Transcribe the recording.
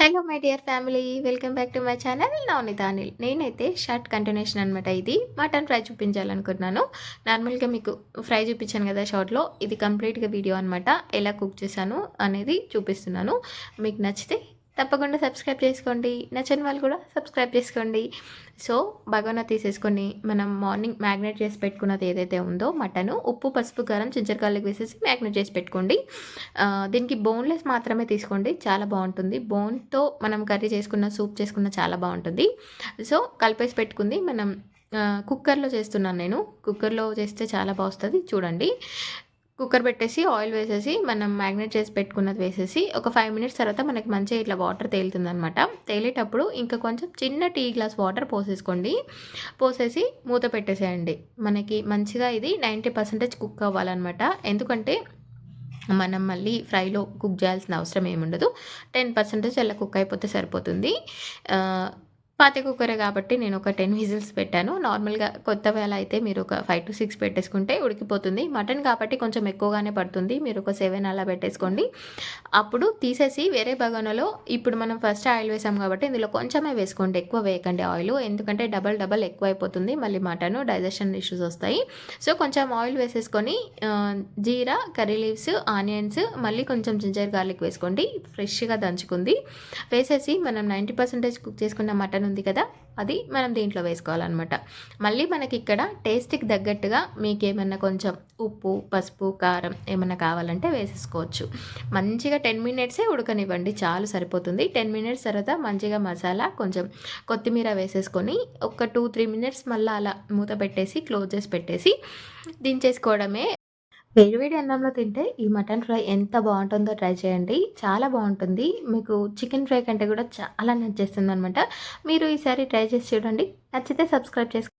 Hello my dear family, welcome back to my channel Navaneetha Anil. నేనైతే short continuation అనమాట. ఇది mutton fry చూపించాలనుకుంటున్నాను. నార్మల్గా మీకు ఫ్రై చూపించాను కదా షార్ట్లో, ఇది కంప్లీట్గా వీడియో అనమాట. ఎలా కుక్ చేశాను అనేది చూపిస్తున్నాను. మీకు నచ్చితే తప్పకుండా సబ్స్క్రైబ్ చేసుకోండి, నచ్చని వాళ్ళు కూడా సబ్స్క్రైబ్ చేసుకోండి. సో బగోనా తీసేసుకొని మనం మార్నింగ్ మ్యాగ్నేట్ చేసి పెట్టుకున్నది ఏదైతే ఉందో మటను, ఉప్పు పసుపు కారం చింతకాయలకు వేసేసి మ్యాగ్నేట్ చేసి పెట్టుకోండి. దీనికి బోన్లెస్ మాత్రమే తీసుకోండి, చాలా బాగుంటుంది. బోన్తో మనం కర్రీ చేసుకున్న, సూప్ చేసుకున్న చాలా బాగుంటుంది. సో కలిపేసి పెట్టుకుంది మనం కుక్కర్లో చేస్తున్నాను నేను. కుక్కర్లో చేస్తే చాలా బాగుంటుంది. చూడండి, కుక్కర్ పెట్టేసి ఆయిల్ వేసేసి మనం మ్యాగ్నేట్ చేసి పెట్టుకున్నది వేసేసి ఒక 5 మినిట్స్ తర్వాత మనకి మంచిగా ఇట్లా వాటర్ తేలుతుందనమాట. తేలేటప్పుడు ఇంకా కొంచెం చిన్న టీ గ్లాస్ వాటర్ పోసేసుకోండి. పోసేసి మూత పెట్టేసేయండి. మనకి మంచిగా ఇది 90% కుక్ అవ్వాలన్నమాట. ఎందుకంటే మనం మళ్ళీ ఫ్రైలో కుక్ చేయాల్సిన అవసరం ఏముండదు. 10% అలా కుక్ అయిపోతే సరిపోతుంది. పాత కుక్కరే కాబట్టి నేను ఒక 10 విజిల్స్ పెట్టాను. నార్మల్గా కొత్తవి అలా అయితే మీరు ఒక 5-6 పెట్టేసుకుంటే ఉడికిపోతుంది. మటన్ కాబట్టి కొంచెం ఎక్కువగానే పడుతుంది. మీరు ఒక 7 అలా పెట్టేసుకోండి. అప్పుడు తీసేసి వేరే బగోనాలో ఇప్పుడు మనం ఫస్ట్ ఆయిల్ వేసాం కాబట్టి ఇందులో కొంచెమే వేసుకోండి, ఎక్కువ వేయకండి ఆయిల్. ఎందుకంటే డబల్ ఎక్కువ అయిపోతుంది, మళ్ళీ మటన్ డైజెషన్ ఇష్యూస్ వస్తాయి. సో కొంచెం ఆయిల్ వేసేసుకొని జీరా, కర్రీ లీవ్స్, ఆనియన్స్, మళ్ళీ కొంచెం జింజర్ గార్లిక్ వేసుకోండి. ఫ్రెష్గా దంచుకుంది వేసేసి మనం 90% కుక్ చేసుకున్న మటన్ ఉంది కదా, అది మనం దీంట్లో వేసుకోవాలన్నమాట. మళ్ళీ మనకి ఇక్కడ టేస్ట్కి తగ్గట్టుగా మీకు ఏమన్నా కొంచెం ఉప్పు పసుపు కారం ఏమన్నా కావాలంటే వేసేసుకోవచ్చు. మంచిగా 10 మినిట్సే ఉడకనివ్వండి, చాలు సరిపోతుంది. 10 మినిట్స్ తర్వాత మంచిగా మసాలా కొంచెం కొత్తిమీర వేసేసుకొని ఒక 2-3 మినిట్స్ మళ్ళీ అలా మూత పెట్టేసి క్లోజ్ చేసి పెట్టేసి దించేసుకోవడమే. వేడివేడి అన్నంలో తింటే ఈ మటన్ ఫ్రై ఎంత బాగుంటుందో ట్రై చేయండి, చాలా బాగుంటుంది. మీకు చికెన్ ఫ్రై కంటే కూడా చాలా నచ్చేస్తుంది అనమాట. మీరు ఈసారి ట్రై చేసి చూడండి. నచ్చితే సబ్స్క్రైబ్ చేసుకోండి.